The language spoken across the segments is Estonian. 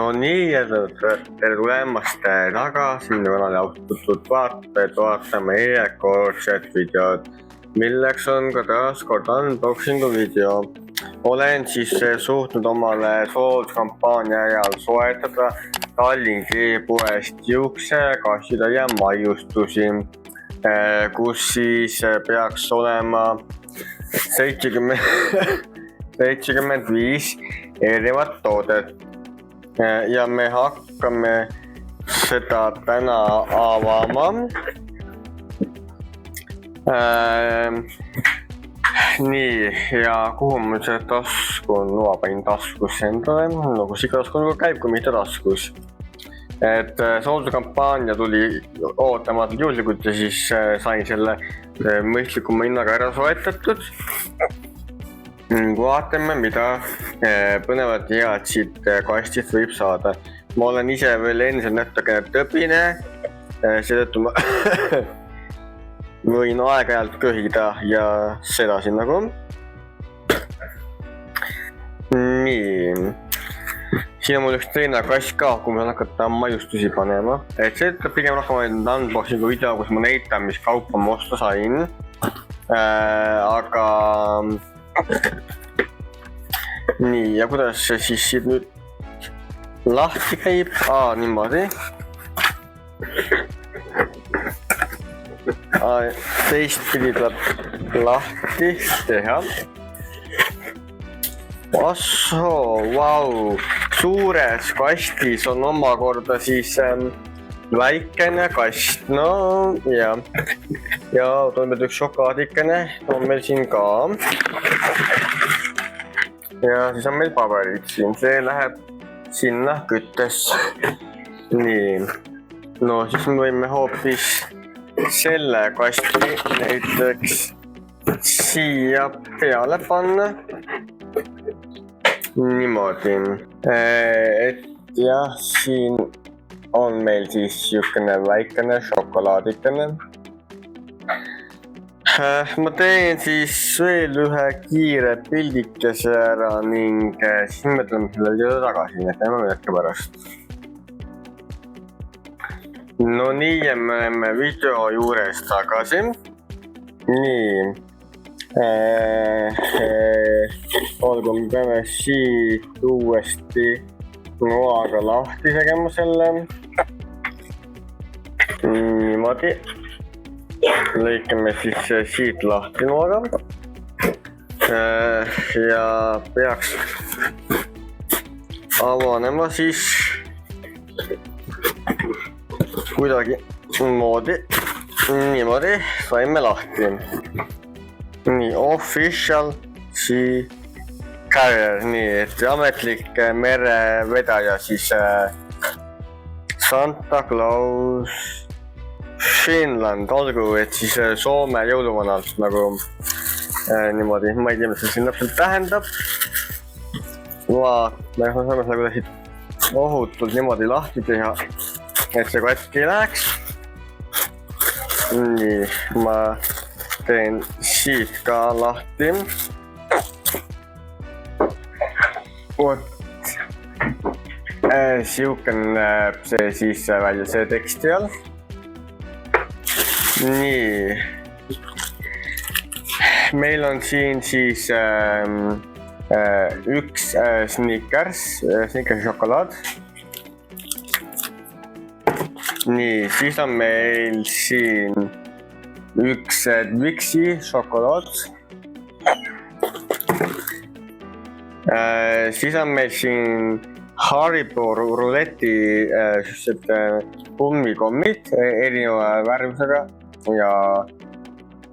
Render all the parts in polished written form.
No nii, tere tulemast tagasi minu kanali austatud vaatajad vaatama järjekordset videot, milleks on ka taaskord unboxingu video. Olen siis suutnud omale soodkampaania ajal soetada Tallinki poest juuksekastide maiustusi, kus siis peaks olema 75 erinevat toodet. Ja me hakkame seda täna avama. Nii, ja kuhu mul see tasku on? Ma panin taskusse endale, nagu see tasku käib, kui mitte taskus. Et soodkampaania tuli ootamatult juhlikult ja siis sain selle mõistlikuma hinnaga ära soetatud. Vaatame, mida põnevat head siit kastist võib saada. Ma olen ise veel endiselt natukene tõbine, seetõttu ma võin aeg-ajalt köhida ja sedasi nagu. Nii, siin on mul üks teine kast ka, kui ma hakata maiustusi panema. Et see pigem rohkem unboxingu video, kus ma näitan, mis kaupa ma osta sain. Aga nii, ja kuidas see siis siit nüüd lahti käib? Niimoodi. Teistpidi tuleb lahti teha. Assoo, vau! Suures kastis on omakorda siis väikene kast. No ja toimub üks šokolaadikene on meil siin ka. Ja siis on meil paberid siin, see läheb sinna küttesse. Nii, no siis me võime hoopis selle kasti näiteks siia peale panna. Niimoodi. Et jah, siin on meil siis siukene väikene šokolaadikene. Ma teen siis veel ühe kiire pildikese ära ning siis me tuleme selle video tagasi, nii et näeme hetke pärast. No nii, ja me oleme video juures tagasi. Nii, olgu me peame siit uuesti noaga lahti tegema selle. Niimoodi. Lõikame siis siit lahti noaga. Ja peaks avanema siis kuidagi moodi. Niimoodi saime lahti. Nii, official sea carrier, nii, et ametlik merevedaja siis Santa Claus Finland, olgu, et siis Soome jõuluvanalt nagu niimoodi, ma ei tea, mis see siin täpselt tähendab. Me saame seda kuidagi ohutult niimoodi lahti teha, et see katki ei läheks. Nii, ma teen siit ka lahti. Siuken näeb see siis välja see teksti all. Nii, meil on siin siis üks Snickersi šokolaad. Nii, siis on meil siin üks Twixi šokolaad. Siis on meil siin Haribo ruleti kummikommid erineva värvusega ja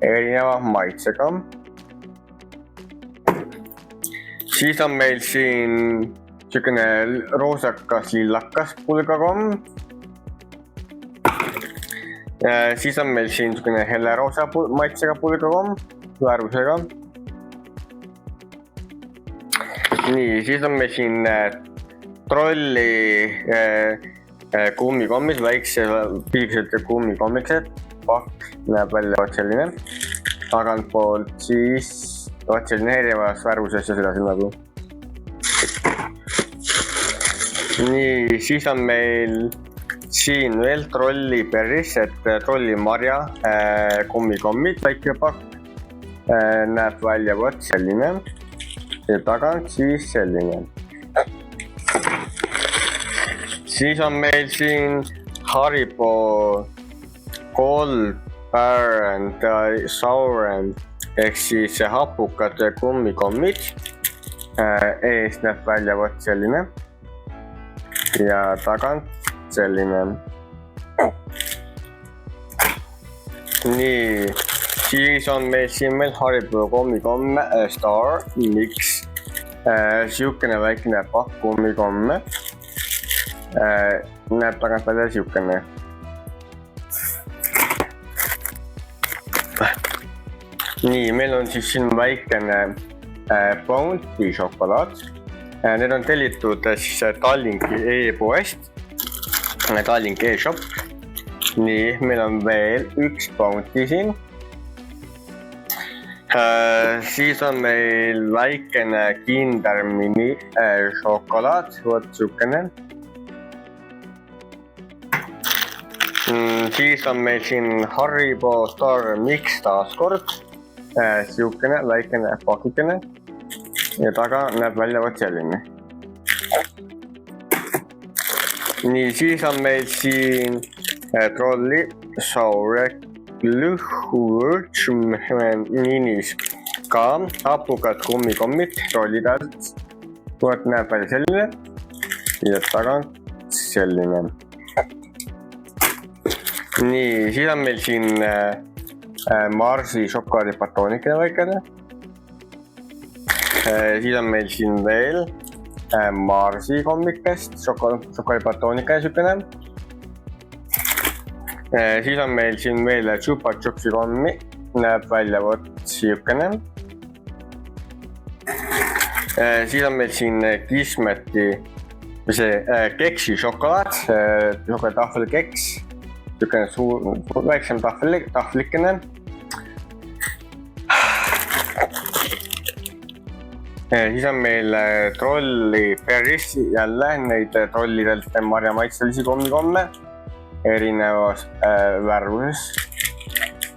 erineva maitsega. Siis on meil siin siukene roosakas lillakas pulgakomm. Siis on meil siin siukene helle roosa maitsega pulgakomm värvusega. Nii, siis on meil siin trolli kummikommid, väikse piiksed kummikommikesed. Pakk näeb välja vaat selline. Tagantpoolt siis vaat selline erinevas värvuses ja sedasi nagu. nii, siis on meil siin veel trolliberries, et trollimarja kummikommid, väike pakk. Näeb välja vot selline ja tagant siis selline. Siis on meil siin Haribo Gold Parent Sauren ehk siis hapukad kummikommid. Ees näeb välja vot selline ja tagant selline. Nii, siis on meil siin veel Haribo kummikomme Star Mix. Siukene väikene pakk kummikomme. Näeb tagant välja siukene. Nii, meil on siis siin väikene Bounty šokolaad. Need on tellitud siis Tallinki e-poest, Tallink e-shop. Nii, meil on veel üks Bounty siin. Siis on meil väikene Kinder mini šokolaad, vot siukene. Siis on meil siin Haribo Star Mix taaskord. Siukene väikene pakikene ja taga näeb välja vot selline. Nii, siis on meil siin trolli Saure Glühurts minis ka hapukad kummikommid trollidelt. Vot näeb välja selline ja tagant selline. Nii, siis on meil siin Marsi šokolaadipatoonikene väikene. Siis on meil siin veel Marsi kommikest šokolaadipatoonikene siukene. Siis on meil siin veel Chupa Chupsi kommi, näeb välja vot siukene. Siis on meil siin Kismeti keksi šokolaad, šokolaadtahvelkeks. Siukene suur, väiksem tahvlikene. Siis on meil trolliberries, jälle neid trollidelt marjamaitselisi kommikomme erinevas värvuses.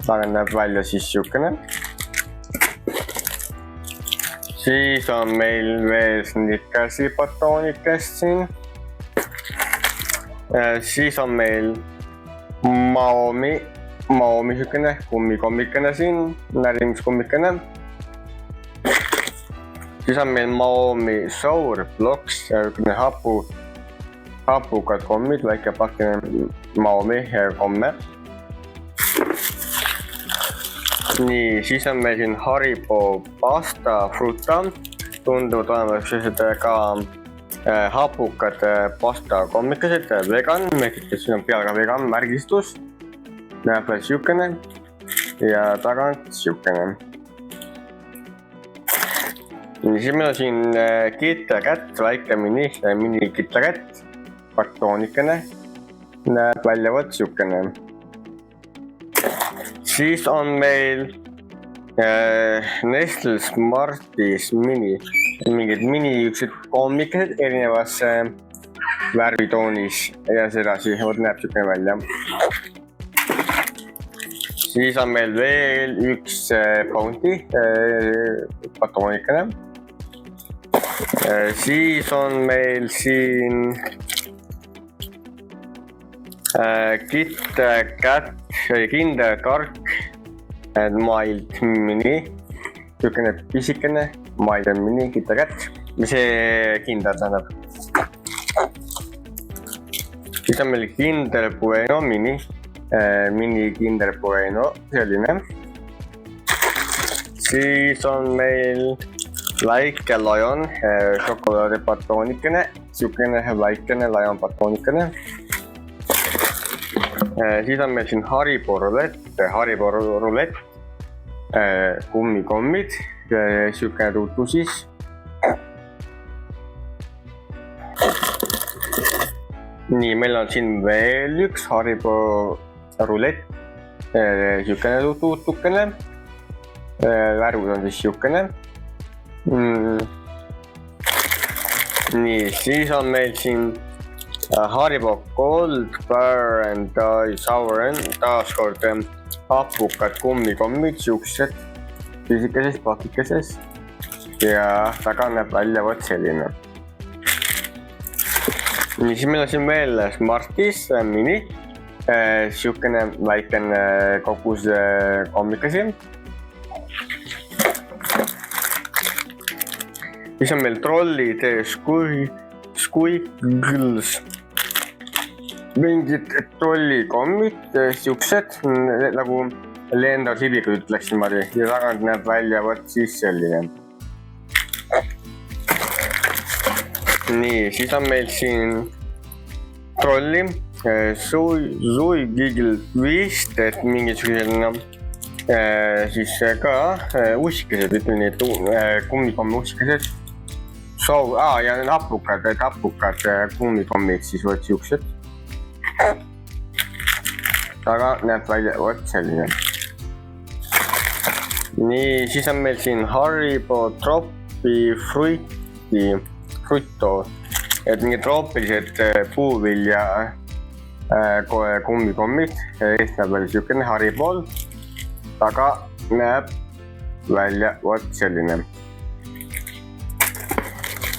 Taga näeb välja siis siukene. Siis on meil veel Snickersi patoonikest siin. Siis on meil Maomi siukene kummikommikene siin, närimiskummikene. Siis on meil Maomi Sour Blocks, siukene hapukad kommid, väike pakine Maomi komme. Nii, siis on meil siin Haribo Pasta Fruta, tunduvad olemas sellised ka hapukad pasta kommikesed, vegan, siin on peal ka vegan märgistus. Näeb veel siukene ja tagant siukene. Siis meil on siin KitKat, väike mini KitKat, kartoonikene. Näeb välja vot siukene. Siis on meil Nestle Smarties mingid mini kommikesed erinevas värvitoonis ja sedasi, vot näeb siukene välja. Siis on meil veel üks Bounty patoonikene. Siis on meil siin KitKat, Kinder Tark Mild Mini, siukene pisikene Mild Mini KitKat, mis see Kinder tähendab. Siis on meil Kinder Bueno mini Kinder Bueno, selline. Siis on meil väike Lion šokolaadipatoonikene, siukene väikene Lion patoonikene. Siis on meil siin Haribo Roulette, kummikommid, siukene tutu siis. Nii, meil on siin veel üks Haribo Roulette, siukene tutukene. Värvud on siis siukene. Nii, siis on meil siin Haribo Gold Bar and Sour, taaskord hapukad kummikommid, siuksed pisikeses pakikeses ja taga näeb välja võt selline. Nii, siis meil on siin veel Smarties mini, siukene väikene kogus kommikesi. Siis on meil Trollid Squiggles, mingid trollikommid, siuksed nagu lendav sibikud ütleks niimoodi ja tagant näeb välja võt siis selline. Nii, siis on meil siin trolli Squiggle vist, et mingisugused siis ka ussikesed, ütleme nii, kummikomme ussikesed. Ja hapukad kummikommid siis võt siuksed. Taga näeb välja võt selline. Nii, siis on meil siin Haribo Troppi Frutto, et mingi troopilised puuvilja kummikommid. Eest näeb välja siukene Haribol. Taga näeb välja võt selline.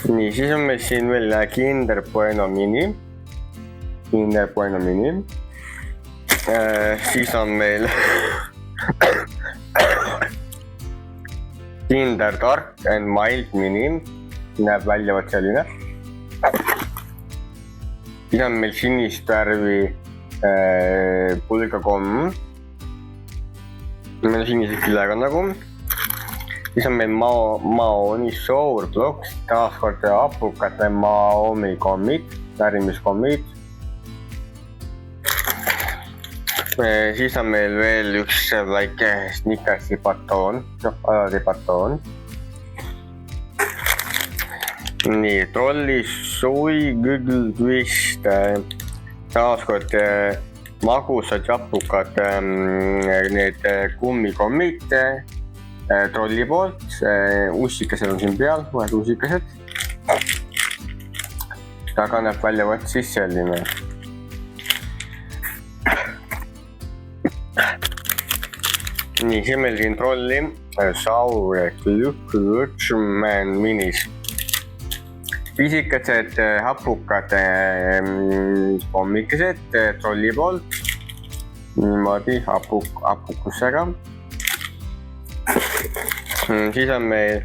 Nii, siis on meil siin veel Kinder Bueno mini. Siis on meil Kinder Dark and Mild mini. Näeb välja võt selline. Siis on meil sinist värvi pulgakomm. Meil on sinised külega nagu. Siis on meil Maoni Sour Blocks, taaskord hapukate Maomi kommid, värimiskommid. Siis on meil veel üks väike Snickersi batoon, šokolaadibatoon. Nii, Trolli Squiggle Twist, taaskord magusad hapukad need kummikommid. Trolli poolt, ussikesed on siin peal, mõned ussikesed. Taga näeb välja võt siis selline. Nii, siin meil siin Trolli Sour Glutchman minis. Pisikesed hapukad kommikesed Trolli poolt. Niimoodi hapukusega. Siis on meil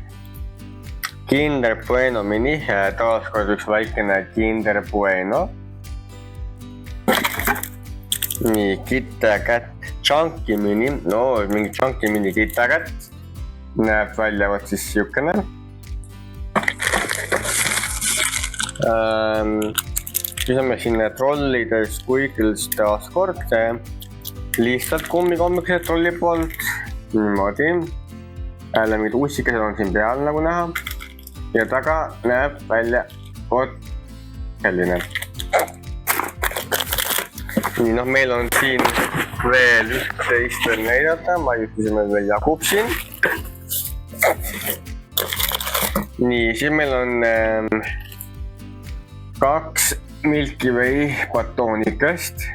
Kinder Bueno mini, taaskord üks väikene Kinder Bueno. Nii, KitKat Chunky mini, mingi Chunky mini KitKat. Näeb välja võt siis siukene. Siis on meil siin Trollide Squiggles taaskord, lihtsalt kummikommikesed Trolli poolt. Niimoodi. Jälle mingid ussikesed on siin peal nagu näha. Ja taga näeb välja võt selline. Nii, meil on siin veel 11 veel näidata. Ma ütlesin, meil veel jagub siin. Nii, siis meil on 2 Milky Way batoonikest.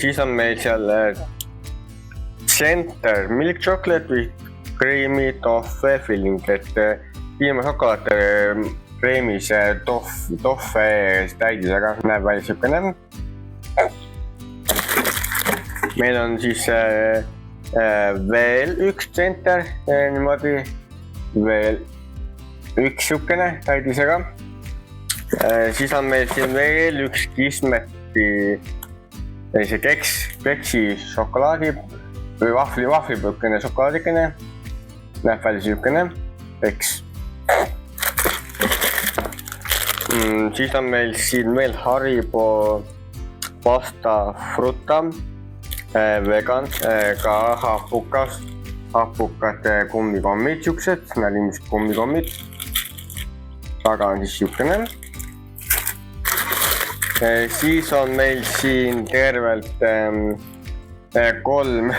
Siis on meil seal Center Milk Chocolate with Creamy Toffee filling, et piimašokolaad kreemis toffee täidisega, näeb välja siukene. Meil on siis veel üks Center, niimoodi veel üks siukene täidisega. Siis on meil siin veel üks Kismeti keksi šokolaadi või vahvlipõkkene šokolaadikene. Näeb välja siukene peks. Siis on meil siin veel Haribo Pasta Frutta vegan, ka hapukad kummikommid, siuksed, nälimised kummikommid. Taga on siis siukene. Siis on meil siin tervelt 3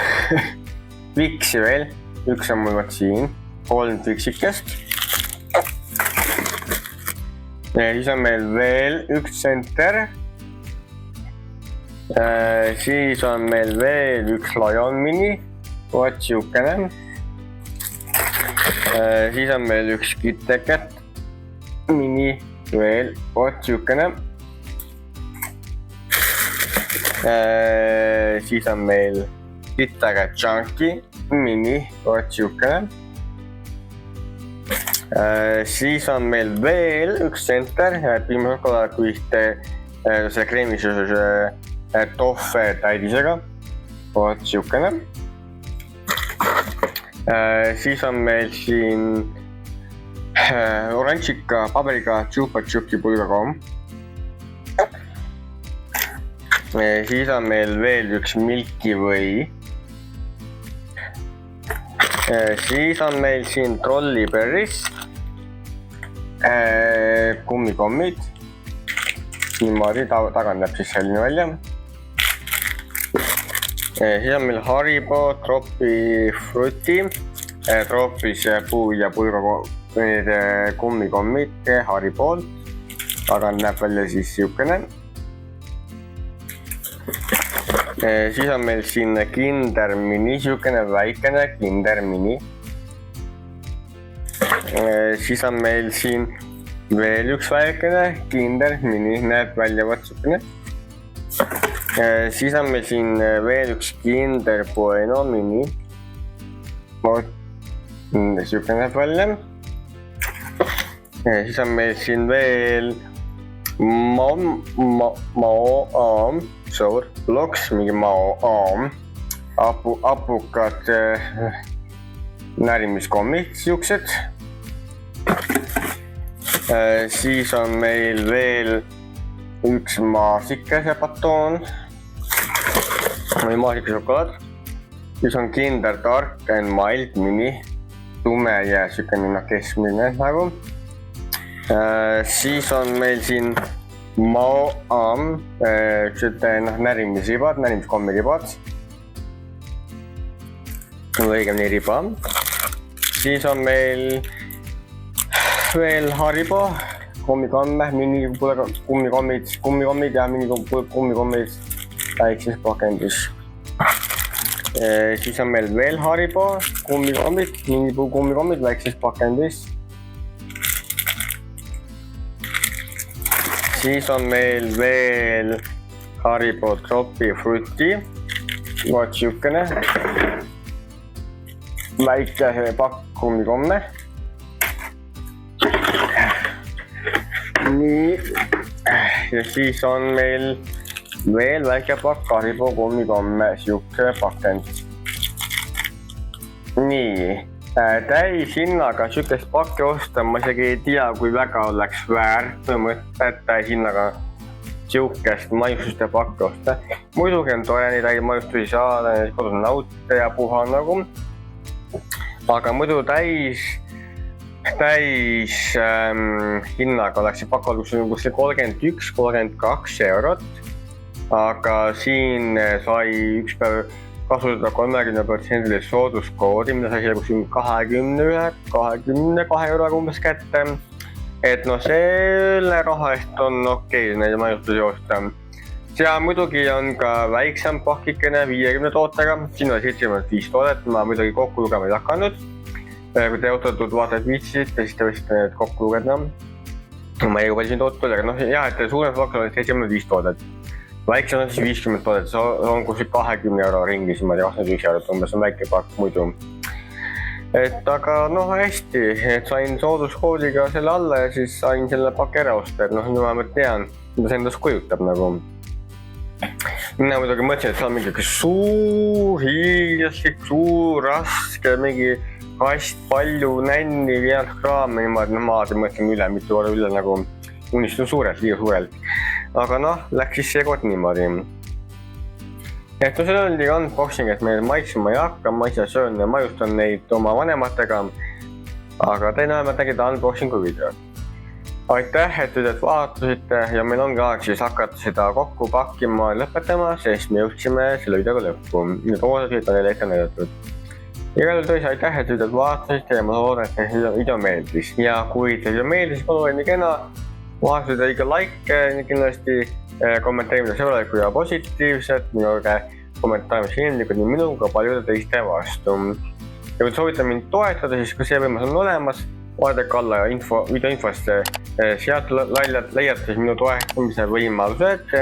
Twixi veel, üks on mul võt siin, 3 Twixikest. siis on meil veel üks center. Siis on meil veel üks Lion Mini, vot siukene. Siis on meil üks KitKat Mini veel, vot siukene. Siis on meil KitKat Chunky Mini, vot siukene. Siis on meil veel üks center, viimase šokolaadku ühte selle kreemisuse tohve täidisega, vot siukene. Siis on meil siin oranžika paberiga Chupa Chupi pulgakomm. Siis on meil veel üks Milky Way. Siis on meil siin Trolli Berries kummikommid. Niimoodi tagant näeb siis selline välja. Siis on meil Haribo Tropi Frutti, troopis puu- ja pulga kummikommid Haribolt. Tagant näeb välja siis siukene. Siis on meil siin Kinder Mini, siukene väikene Kinder Mini. Siis on meil siin veel üks väikene Kinder Mini, näeb välja vot siukene. Siis on meil siin veel üks Kinder Bueno Mini. Vot siukene näeb välja. Siis on meil siin veel Mao Sour Loks, mingi Mao apukad närimiskommid, siuksed. Siis on meil veel üks maasikese batoon või maasikese šokolaad. Siis on Kinder Dark and Mild Mini, tume ja siukene keskmine nagu. Siis on meil siin Mao närimisribad, närimiskommiribad. Õigemini riba. Siis on meil veel Haribo kummikomme, kummikommid ja minikummikommid väikses pakendis. Siis on meil veel Haribo kummikommid, minikummikommid väikses pakendis. Siis on meil veel Haribo Tropi Frutti, vot siukene väike pakk kummikomme. Nii, ja siis on meil veel väike pakk Haribo kummikomme, siukse pakend. Nii, täishinnaga siukest pakke osta, ma isegi ei tea, kui väga oleks väärt mõtet täishinnaga siukest maiustuste pakke osta. Muidugi on tore neid maiustusi saada, kodus nautida ja puha nagu. Aga muidu täis hinnaga oleks see pakk kuskil 31–32 eurot. Aga siin sai üks päev kasutada 30% sooduskoodi, mida sai kuskil 22 euroga umbes kätte. Et no selle raha eest on okei neid maiustusi osta. Seal muidugi on ka väiksem pakikene 50 tootega, siin on 75 toodet, ma muidugi kokku lugema ei hakanud. Kui te autotud vaatajad viitsisite, siis te võisite need kokku lugeda. Ma ei palju siin tooted, aga jah, et suurem pakk on 75 toodet. Väiksem on siis 50 toodet, see on kuskil 20 euro ringis, ma ei tea, 21 eurot umbes on väike pakk muidu. Et aga hästi, et sain sooduskoodiga selle alla ja siis sain selle paki ära osta, et nüüd ma tean, mida see endast kujutab nagu. Mina muidugi mõtlesin, et see on mingi suur, hiilaslik, suur, raske, mingi kast, palju nänni, viialt kraami, niimoodi maad ja mõtlen üle, mitu korda üle nagu unistun suurelt, liiga suurelt. Aga läks siis see kord niimoodi. Et see oli unboxing, et meil maitsuma ei hakka, ma ise söön ja majustan neid oma vanematega. Aga teine vähemalt nägid unboxingu video. Aitäh, et te vaatasite ja meil ongi aeg siis hakata seda kokku pakkima ja lõpetama, sest me jõudsime selle videoga lõppu. Need oodasid on teile ette näidatud. Igal tõesti aitäh, et te vaatasite ja ma loodan, et video meeldis. Ja kui teile meeldis, palun nii kena, vahetada ikka like kindlasti, kommenteerimine sõbralikku ja positiivset, minuga kommentaariumis inimlikud nii minu kui paljude teiste vastu. Ja kui soovite mind toetada, siis kui see võimalus on olemas, vaadake alla videoinfost, sealt leiate siis minu toetamise võimalused,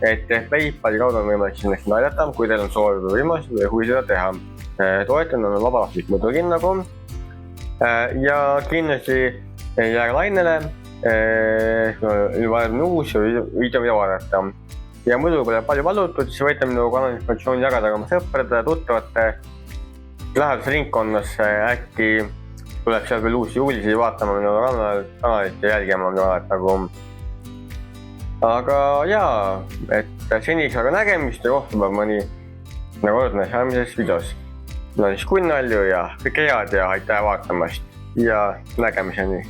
et PayPali kaudu on võimalik siis näiteks aidata, kui teil on soovi või võimalus või huvi seda teha. Toetamine on vabatahtlik muidugi nagu. Ja kindlasti jääge lainele, kui vaadata uus video mida vaadata. Ja muidu pole palju valutud, siis võite minu kanali informatsiooni jagada ka oma sõprade, tuttavate lähedase ringkonnas, äkki tuleb seal veel uusi uudiseid vaatama minu kanalit ja jälgima minu kanalit nagu. Aga jaa, et seniks aga nägemist ja kohtume mõni nagu ordnes järgmises videos. No siis kunnalju ja kõike head ja aitäh vaatamast ja nägemiseni.